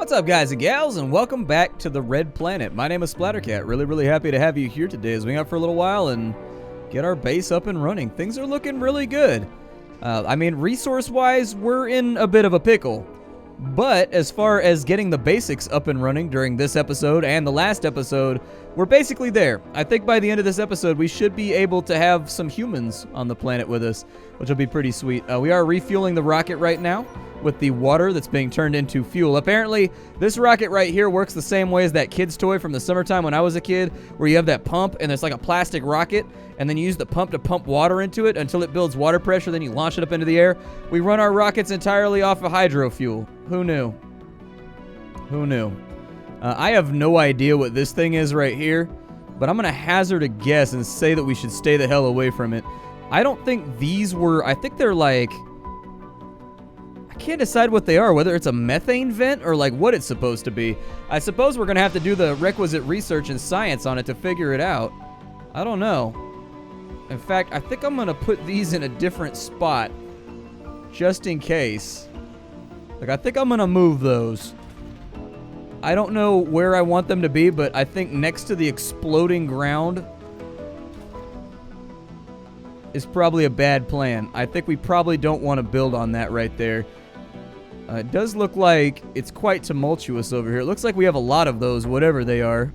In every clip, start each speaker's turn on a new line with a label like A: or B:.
A: What's up, guys and gals, and welcome back to the Red Planet. My name is Splattercat. Really happy to have you here today as we hang out for a little while and get our base up and running. Things are looking really good. I mean, resource-wise, we're in a bit of a pickle. But as far as getting the basics up and running during this episode and the last episode, we're basically there. I think by the end of this episode, we should be able to have some humans on the planet with us, which will be pretty sweet. We are refueling the rocket right now with the water that's being turned into fuel. Apparently, this rocket right here works the same way as that kid's toy from the summertime when I was a kid, where you have that pump and it's like a plastic rocket, and then you use the pump to pump water into it until it builds water pressure, then you launch it up into the air. We run our rockets entirely off of hydro fuel. Who knew? Who knew? I have no idea what this thing is right here, but I'm going to hazard a guess and say that we should stay the hell away from it. I don't think these were... I think they're like... I can't decide what they are, whether it's a methane vent or like what it's supposed to be. I suppose we're going to have to do the requisite research and science on it to figure it out. I don't know. In fact, I think I'm going to put these in a different spot just in case. Like, I think I'm going to move those. I don't know where I want them to be, but I think next to the exploding ground is probably a bad plan. I think we probably don't want to build on that right there. It does look like it's quite tumultuous over here. It looks like we have a lot of those, whatever they are.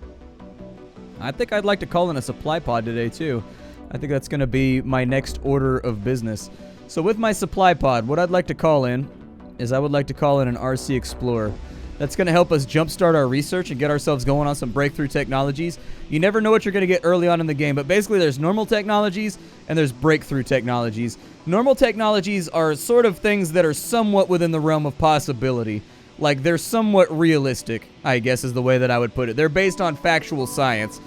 A: I think I'd like to call in a supply pod today, too. I think that's going to be my next order of business. So with my supply pod, what I'd like to call in is I would like to call in an RC Explorer. That's going to help us jumpstart our research and get ourselves going on some breakthrough technologies. You never know what you're going to get early on in the game, but basically there's normal technologies and there's breakthrough technologies. Normal technologies are sort of things that are somewhat within the realm of possibility. Like, they're somewhat realistic, I guess is the way that I would put it. They're based on factual science.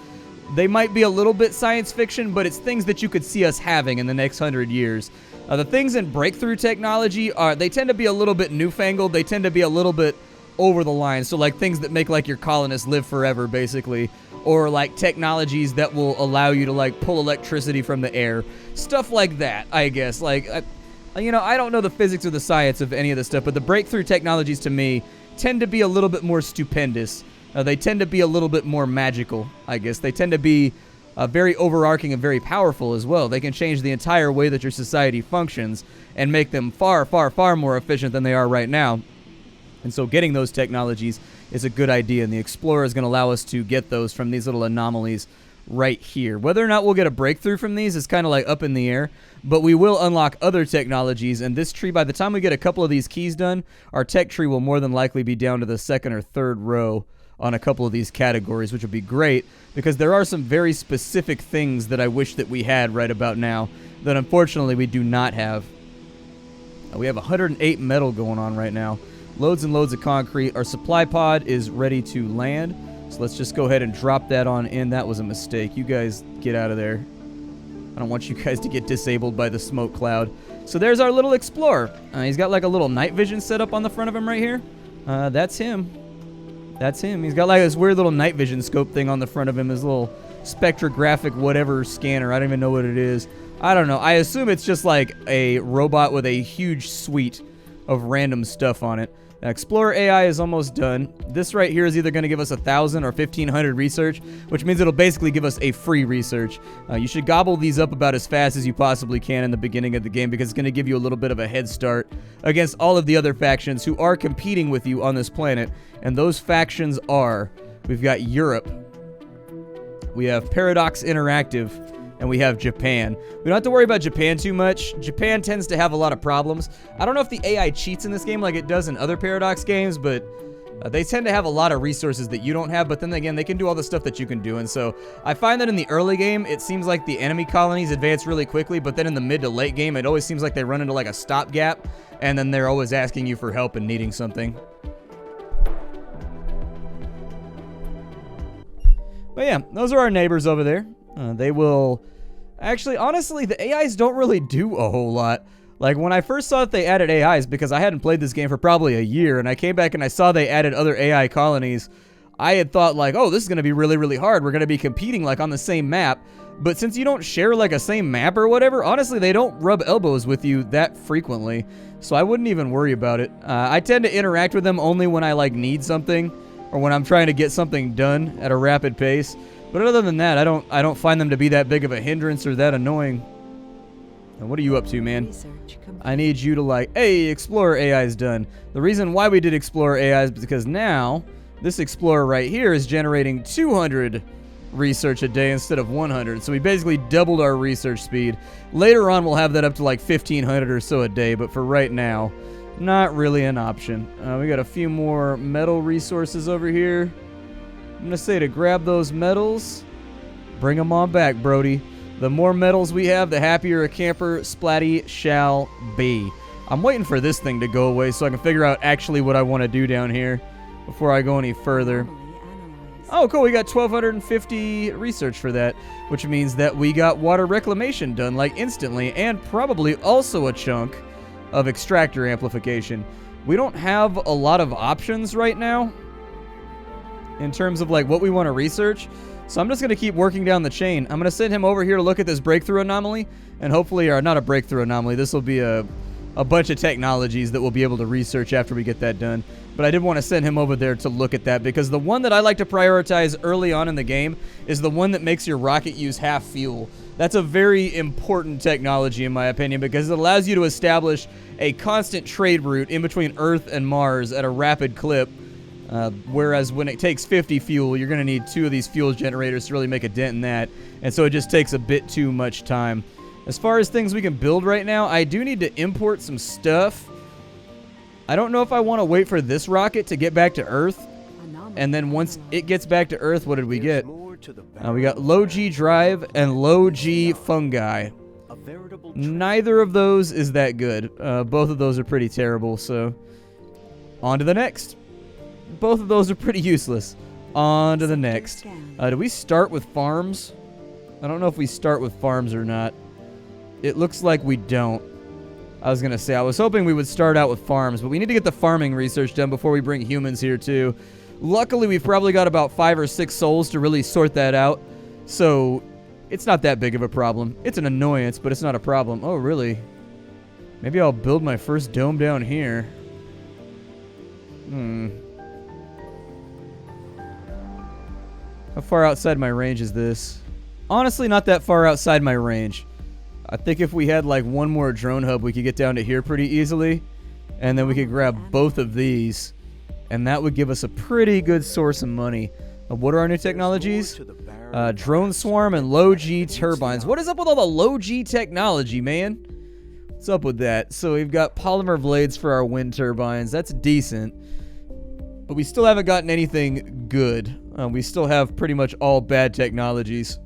A: They might be a little bit science fiction, but it's things that you could see us having in the next 100 years. The things in breakthrough technology, they tend to be a little bit newfangled. They tend to be a little bit over the line. So like things that make like your colonists live forever, basically. Or like technologies that will allow you to like pull electricity from the air. Stuff like that, I guess. Like, I don't know the physics or the science of any of this stuff, but the breakthrough technologies to me tend to be a little bit more stupendous. They tend to be a little bit more magical, I guess. They tend to be very overarching and very powerful as well. They can change the entire way that your society functions and make them far more efficient than they are right now. And so getting those technologies is a good idea, and the Explorer is going to allow us to get those from these little anomalies right here. Whether or not we'll get a breakthrough from these is kind of like up in the air, but we will unlock other technologies, and this tree, by the time we get a couple of these keys done, our tech tree will more than likely be down to the second or third row on a couple of these categories, which would be great, because there are some very specific things that I wish that we had right about now that unfortunately we do not have. We have 108 metal going on right now. Loads and loads of concrete. Our supply pod is ready to land, so let's just go ahead and drop that on in. That was a mistake. You guys get out of there. I don't want you guys to get disabled by the smoke cloud. So there's our little Explorer. He's got like a little night vision set up on the front of him right here. That's him. That's him. He's got like this weird little night vision scope thing on the front of him, his little spectrographic whatever scanner. I don't even know what it is. I don't know. I assume it's just like a robot with a huge suite of random stuff on it. Explorer AI is almost done. This right here is either going to give us 1,000 or 1,500 research, which means it'll basically give us a free research. You should gobble these up about as fast as you possibly can in the beginning of the game, because it's going to give you a little bit of a head start against all of the other factions who are competing with you on this planet. And those factions are, we've got Europe, we have Paradox Interactive, and we have Japan. We don't have to worry about Japan too much. Japan tends to have a lot of problems. I don't know if the AI cheats in this game like it does in other Paradox games, but they tend to have a lot of resources that you don't have, but then again, they can do all the stuff that you can do. And so I find that in the early game, it seems like the enemy colonies advance really quickly, but then in the mid to late game, it always seems like they run into like a stopgap, and then they're always asking you for help and needing something. But yeah, those are our neighbors over there. They will... Actually, honestly, the AIs don't really do a whole lot. Like, when I first saw that they added AIs, because I hadn't played this game for probably a year, and I came back and I saw they added other AI colonies, I had thought, like, oh, this is going to be really hard. We're going to be competing, like, on the same map. But since you don't share like a same map or whatever, honestly, they don't rub elbows with you that frequently. So I wouldn't even worry about it. I tend to interact with them only when I like need something or when I'm trying to get something done at a rapid pace. But other than that, I don't find them to be that big of a hindrance or that annoying. And what are you up to, man? I need you to like, hey, Explorer AI is done. The reason why we did Explorer AI is because now this Explorer right here is generating 200 research a day instead of 100. So we basically doubled our research speed. Later on, we'll have that up to like 1,500 or so a day. But for right now, not really an option. We got a few more metal resources over here. I'm going to say to grab those metals. Bring them on back, Brody. The more metals we have, the happier a camper Splatty shall be. I'm waiting for this thing to go away so I can figure out actually what I want to do down here before I go any further. Oh, cool. We got 1,250 research for that, which means that we got water reclamation done like instantly and probably also a chunk of extractor amplification. We don't have a lot of options right now in terms of like what we want to research. So I'm just going to keep working down the chain. I'm going to send him over here to look at this breakthrough anomaly. And hopefully, or not a breakthrough anomaly, this will be a bunch of technologies that we'll be able to research after we get that done. But I did want to send him over there to look at that because the one that I like to prioritize early on in the game is the one that makes your rocket use half fuel. That's a very important technology in my opinion because it allows you to establish a constant trade route in between Earth and Mars at a rapid clip. Whereas when it takes 50 fuel, you're going to need 2 of these fuel generators to really make a dent in that. And so it just takes a bit too much time. As far as things we can build right now, I do need to import some stuff. I don't know if I want to wait for this rocket to get back to Earth. And then once it gets back to Earth, what did we get? We got low G drive and low G fungi. Neither of those is that good. Both of those are pretty terrible, so on to the next. Both of those are pretty useless. On to the next. Do we start with farms? I don't know if we start with farms or not. It looks like we don't. I was going to say, I was hoping we would start out with farms, but we need to get the farming research done before we bring humans here too. Luckily, we've probably got about 5 or 6 souls to really sort that out. So, it's not that big of a problem. It's an annoyance, but it's not a problem. Oh, really? Maybe I'll build my first dome down here. How far outside my range is this? Honestly, not that far outside my range. I think if we had like one more drone hub, we could get down to here pretty easily. And then we could grab both of these. And that would give us a pretty good source of money. What are our new technologies? Drone swarm and low G turbines. What is up with all the low G technology, man? What's up with that? So we've got polymer blades for our wind turbines. That's decent. But we still haven't gotten anything good. We still have pretty much all bad technologies.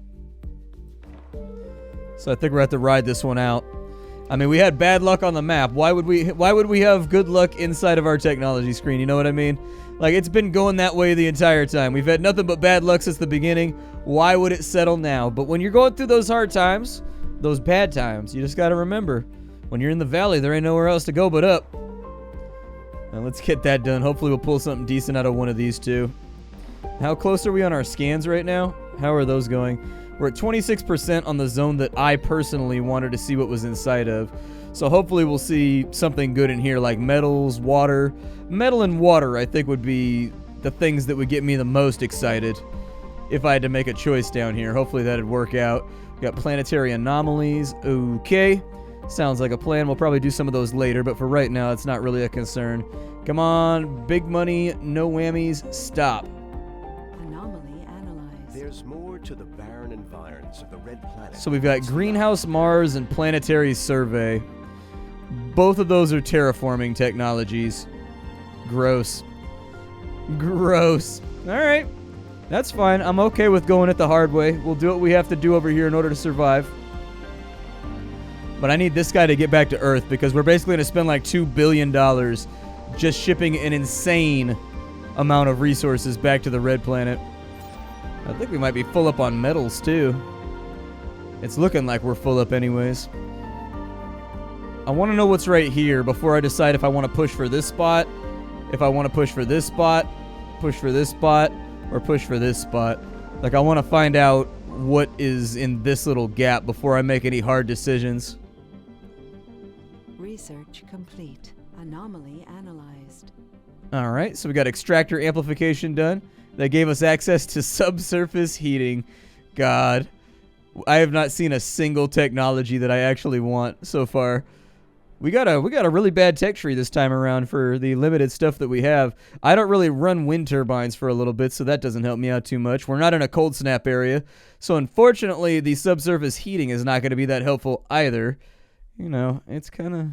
A: So I think we're going to have to ride this one out. I mean, we had bad luck on the map. Why would we have good luck inside of our technology screen? You know what I mean? Like, it's been going that way the entire time. We've had nothing but bad luck since the beginning. Why would it settle now? But when you're going through those hard times, those bad times, you just got to remember, when you're in the valley, there ain't nowhere else to go but up. Now, let's get that done. Hopefully, we'll pull something decent out of one of these two. How close are we on our scans right now? How are those going? We're at 26% on the zone that I personally wanted to see what was inside of. So hopefully we'll see something good in here like metals, water. Metal and water I think would be the things that would get me the most excited if I had to make a choice down here. Hopefully that'd work out. We got planetary anomalies. Okay. Sounds like a plan. We'll probably do some of those later, but for right now it's not really a concern. Come on, big money, no whammies, stop.
B: Anomaly analyzed.
C: There's more to the barren environs of the red planet.
A: So we've got Greenhouse Mars and Planetary Survey. Both of those are terraforming technologies. Gross. Gross. Alright. That's fine. I'm okay with going it the hard way. We'll do what we have to do over here in order to survive. But I need this guy to get back to Earth because we're basically going to spend like $2 billion just shipping an insane amount of resources back to the red planet. I think we might be full up on metals too. It's looking like we're full up anyways. I want to know what's right here before I decide if I want to push for this spot, if I want to push for this spot, push for this spot, or push for this spot. Like, I want to find out what is in this little gap before I make any hard decisions.
B: Research complete. Anomaly analyzed.
A: All right, so we got extractor amplification done. That gave us access to subsurface heating. God, I have not seen a single technology that I actually want so far. We got a really bad tech tree this time around for the limited stuff that we have. I don't really run wind turbines for a little bit, so that doesn't help me out too much. We're not in a cold snap area, so unfortunately the subsurface heating is not going to be that helpful either. You know, it's kind of...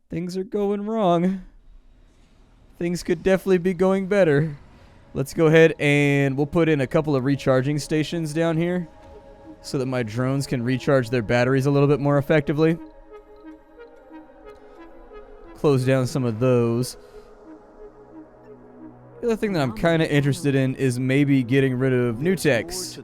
A: things are going wrong. Things could definitely be going better. Let's go ahead and we'll put in a couple of recharging stations down here so that my drones can recharge their batteries a little bit more effectively. Close down some of those. The other thing that I'm kind of interested in is maybe getting rid of Nutex.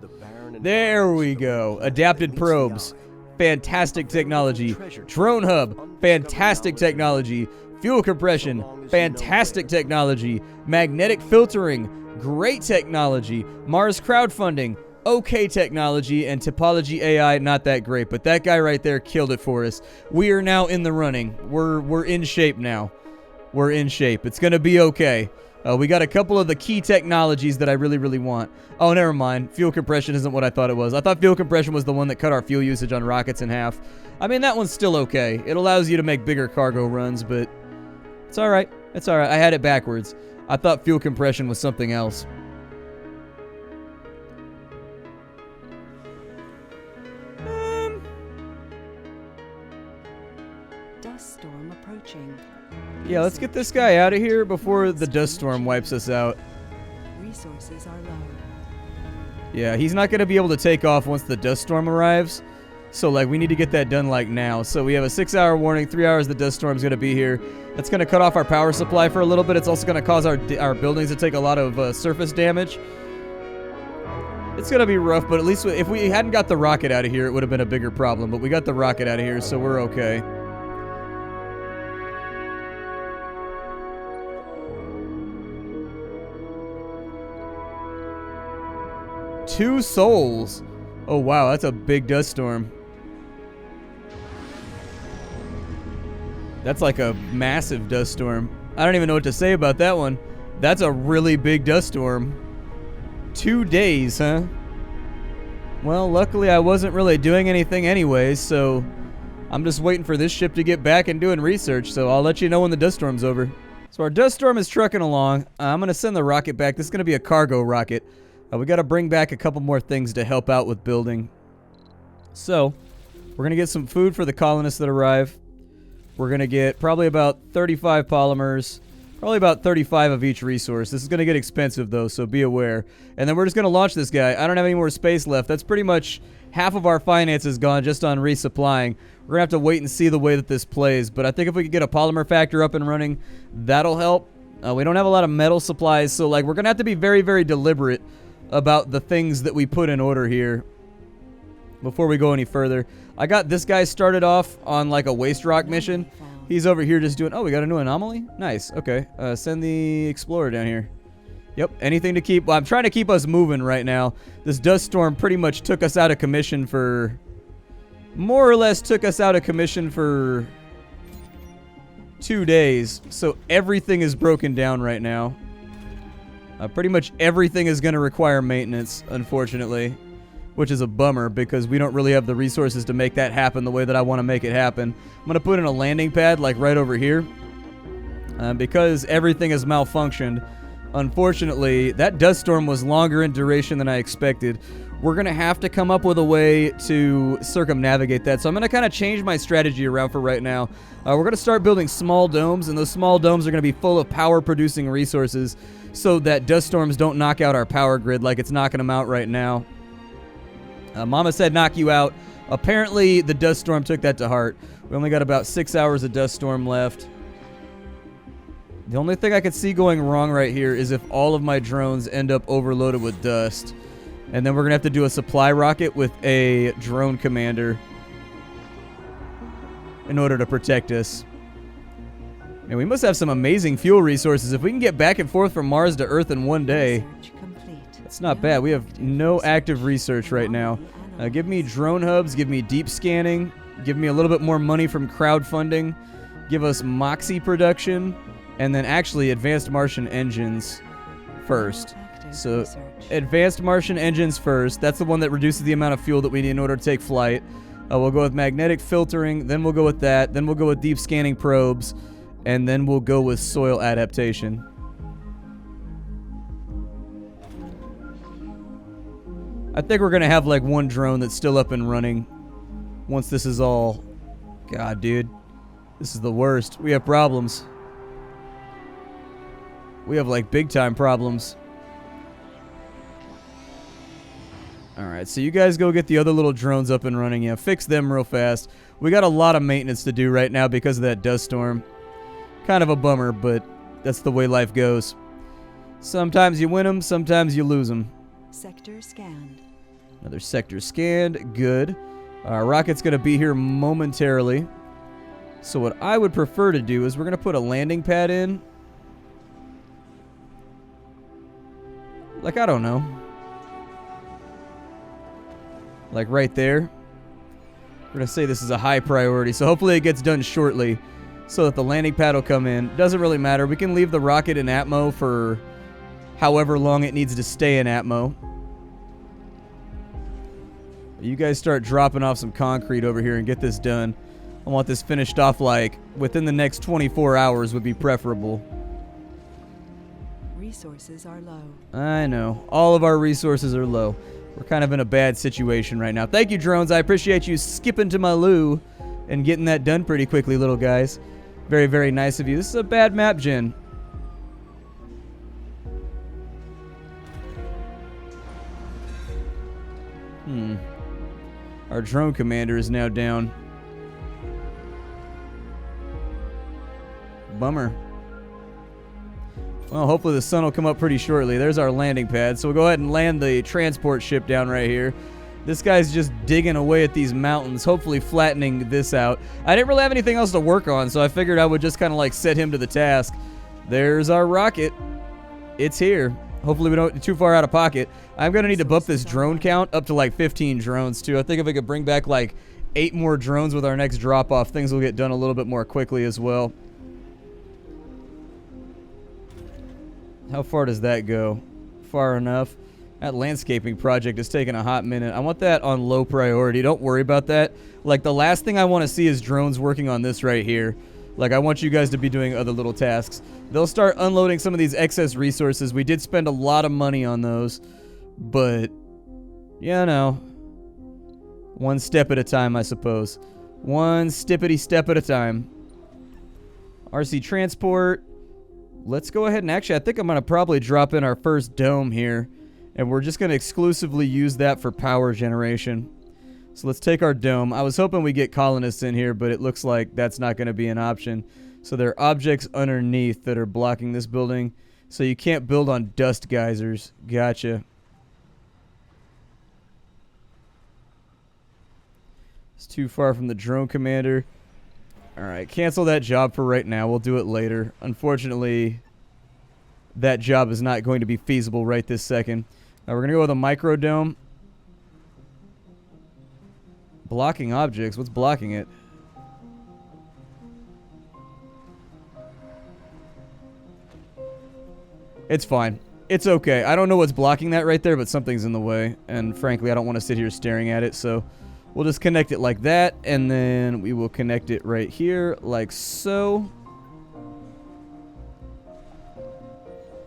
A: There we go. Adapted probes. Fantastic technology. Drone hub. Fantastic technology. Fuel compression. Fantastic technology. Magnetic filtering. Great technology. Mars crowdfunding. Okay technology. And topology AI, not that great. But that guy right there killed it for us. We are now in the running. We're in shape now. We're in shape. It's going to be okay. We got a couple of the key technologies that I really, really want. Oh, never mind. Fuel compression isn't what I thought it was. I thought fuel compression was the one that cut our fuel usage on rockets in half. I mean, that one's still okay. It allows you to make bigger cargo runs, but it's all right. It's all right. I had it backwards. I thought fuel compression was something else.
B: Dust storm approaching.
A: Yeah, let's get this guy out of here before the dust storm wipes us out.
B: Resources are low.
A: Yeah, he's not going to be able to take off once the dust storm arrives. So, like, we need to get that done, like, now. So we have a 6-hour warning, 3 hours the dust storm's going to be here. That's going to cut off our power supply for a little bit. It's also going to cause our buildings to take a lot of surface damage. It's going to be rough, but at least if we hadn't got the rocket out of here, it would have been a bigger problem. But we got the rocket out of here, so we're okay. Two souls. Oh, wow, that's a big dust storm. That's like a massive dust storm. I don't even know what to say about that one. That's a really big dust storm. 2 days, huh? Well, luckily I wasn't really doing anything anyways, so I'm just waiting for this ship to get back and doing research, so I'll let you know when the dust storm's over. So our dust storm is trucking along. I'm going to send the rocket back. This is going to be a cargo rocket. We got to bring back a couple more things to help out with building. So, we're going to get some food for the colonists that arrive. We're going to get probably about 35 polymers, probably about 35 of each resource. This is going to get expensive, though, so be aware. And then we're just going to launch this guy. I don't have any more space left. That's pretty much half of our finances gone just on resupplying. We're going to have to wait and see the way that this plays. But I think if we could get a polymer factor up and running, that'll help. We don't have a lot of metal supplies, so like we're going to have to be very, very deliberate about the things that we put in order here before we go any further. I got this guy started off on like a waste rock mission. He's over here just doing... Oh, we got a new anomaly? Nice. Okay. Send the explorer down here. Yep. Anything to keep... Well, I'm trying to keep us moving right now. This dust storm pretty much took us out of commission for... More or less took us out of commission for 2 days. So everything is broken down right now. Pretty much everything is going to require maintenance, unfortunately, which is a bummer because we don't really have the resources to make that happen the way that I want to make it happen. I'm going to put in a landing pad like right over here because everything has malfunctioned. Unfortunately, that dust storm was longer in duration than I expected. We're going to have to come up with a way to circumnavigate that. So I'm going to kind of change my strategy around for right now. We're going to start building small domes, and those small domes are going to be full of power-producing resources so that dust storms don't knock out our power grid like it's knocking them out right now. Mama said knock you out. Apparently, the dust storm took that to heart. We only got about 6 hours of dust storm left. The only thing I could see going wrong right here is if all of my drones end up overloaded with dust. And then we're going to have to do a supply rocket with a drone commander in order to protect us. And we must have some amazing fuel resources. If we can get back and forth from Mars to Earth in 1 day,
B: Research complete.
A: It's not bad. We have no active research right now. Give me drone hubs, give me deep scanning, give me a little bit more money from crowdfunding, give us Moxie production, and then actually advanced Martian engines first. So advanced Martian engines first. That's the one that reduces the amount of fuel that we need in order to take flight. We'll go with magnetic filtering, then we'll go with that, then we'll go with deep scanning probes, and then we'll go with soil adaptation. I think we're going to have like one drone that's still up and running once this is all... God, dude. This is the worst. We have problems. We have like big time problems. Alright, so you guys go get the other little drones up and running. Yeah, fix them real fast. We got a lot of maintenance to do right now because of that dust storm. Kind of a bummer, but that's the way life goes. Sometimes you win them, sometimes you lose them.
B: Sector scanned.
A: Another sector scanned. Good. Our rocket's going to be here momentarily. So what I would prefer to do is we're going to put a landing pad in. Like, I don't know. Like right there. We're going to say this is a high priority. So hopefully it gets done shortly so that the landing pad will come in. Doesn't really matter. We can leave the rocket in atmo for however long it needs to stay in atmo. You guys start dropping off some concrete over here and get this done. I want this finished off like within the next 24 hours would be preferable.
B: Resources are low.
A: I know. All of our resources are low. We're kind of in a bad situation right now. Thank you, drones. I appreciate you skipping to my loo and getting that done pretty quickly, little guys. Very, very nice of you. This is a bad map, Jen. Our drone commander is now down. Bummer. Well, hopefully the sun will come up pretty shortly. There's our landing pad. So we'll go ahead and land the transport ship down right here. This guy's just digging away at these mountains, hopefully flattening this out. I didn't really have anything else to work on, so I figured I would just kind of like set him to the task. There's our rocket. It's here. Hopefully we don't get too far out of pocket. I'm going to need to bump this drone count up to like 15 drones too. I think if I could bring back like 8 more drones with our next drop-off, things will get done a little bit more quickly as well. How far does that go? Far enough. That landscaping project is taking a hot minute. I want that on low priority. Don't worry about that. Like, the last thing I want to see is drones working on this right here. Like, I want you guys to be doing other little tasks. They'll start unloading some of these excess resources. We did spend a lot of money on those. But, you know, one step at a time, I suppose. One stippity step at a time. RC transport. Let's go ahead and actually, I think I'm going to probably drop in our first dome here. And we're just going to exclusively use that for power generation. So let's take our dome. I was hoping we get colonists in here, but it looks like that's not going to be an option. So there are objects underneath that are blocking this building. So you can't build on dust geysers. Gotcha. It's too far from the drone commander. Alright, cancel that job for right now. We'll do it later. Unfortunately, that job is not going to be feasible right this second. Now we're going to go with a microdome. Blocking objects. What's blocking it? It's fine. It's okay. I don't know what's blocking that right there, but something's in the way. And frankly, I don't want to sit here staring at it, so we'll just connect it like that, and then we will connect it right here, like so.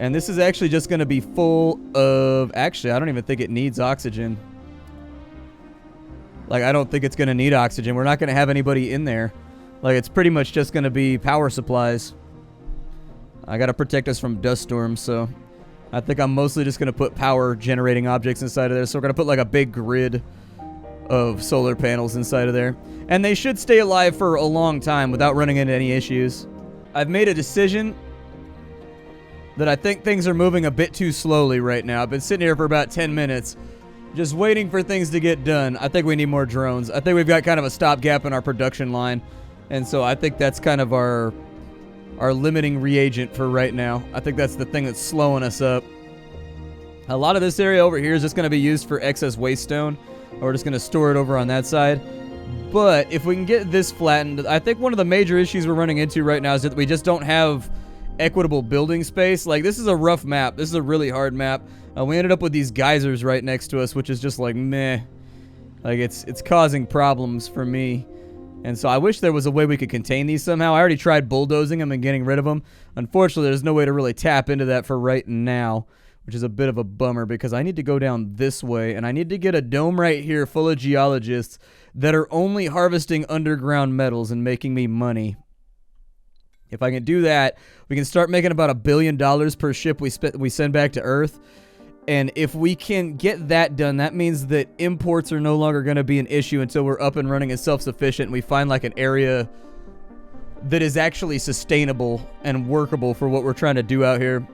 A: And this is actually just going to be full of... Actually, I don't even think it needs oxygen. Like, I don't think it's going to need oxygen. We're not going to have anybody in there. Like, it's pretty much just going to be power supplies. I got to protect us from dust storms, so I think I'm mostly just going to put power generating objects inside of there. So we're going to put like a big grid of solar panels inside of there. And they should stay alive for a long time without running into any issues. I've made a decision that I think things are moving a bit too slowly right now. I've been sitting here for about 10 minutes just waiting for things to get done. I think we need more drones. I think we've got kind of a stopgap in our production line. And so I think that's kind of our limiting reagent for right now. I think that's the thing that's slowing us up. A lot of this area over here is just going to be used for excess waste stone. We're just going to store it over on that side. But if we can get this flattened, I think one of the major issues we're running into right now is that we just don't have equitable building space. Like, this is a rough map. This is a really hard map. We ended up with these geysers right next to us, which is just like, meh. Like, it's causing problems for me. And so I wish there was a way we could contain these somehow. I already tried bulldozing them and getting rid of them. Unfortunately, there's no way to really tap into that for right now, which is a bit of a bummer because I need to go down this way, and I need to get a dome right here full of geologists that are only harvesting underground metals and making me money. If I can do that, we can start making about $1 billion per ship we send back to Earth. And if we can get that done, that means that imports are no longer going to be an issue until we're up and running and self-sufficient and we find like an area that is actually sustainable and workable for what we're trying to do out here.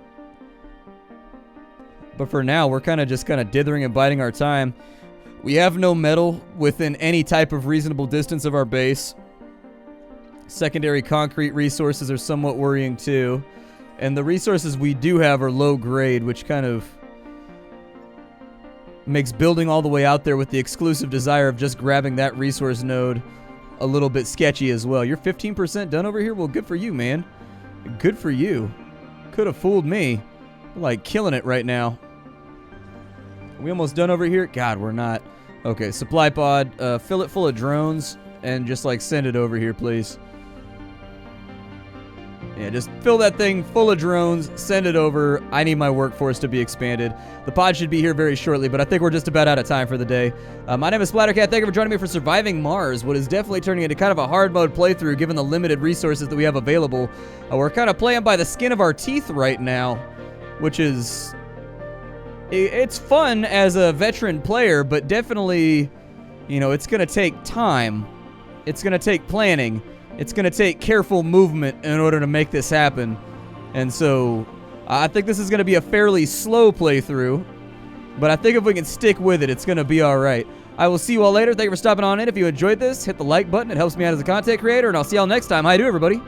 A: But for now, we're kind of dithering and biding our time. We have no metal within any type of reasonable distance of our base. Secondary concrete resources are somewhat worrying too. And the resources we do have are low grade, which kind of makes building all the way out there with the exclusive desire of just grabbing that resource node a little bit sketchy as well. You're 15% done over here? Well, good for you, man. Good for you. Could have fooled me. We're like killing it right now. Are we almost done over here? God, we're not. Okay, supply pod. Fill it full of drones and just like send it over here, please. Yeah, just fill that thing full of drones, send it over. I need my workforce to be expanded. The pod should be here very shortly, but I think we're just about out of time for the day. My name is Splattercat. Thank you for joining me for Surviving Mars, what is definitely turning into kind of a hard mode playthrough given the limited resources that we have available. We're kind of playing by the skin of our teeth right now, which is... It's fun as a veteran player, but definitely, you know, it's going to take time. It's going to take planning. It's going to take careful movement in order to make this happen. And so, I think this is going to be a fairly slow playthrough. But I think if we can stick with it, it's going to be alright. I will see you all later. Thank you for stopping on in. If you enjoyed this, hit the like button. It helps me out as a content creator. And I'll see y'all next time. How you doing, everybody?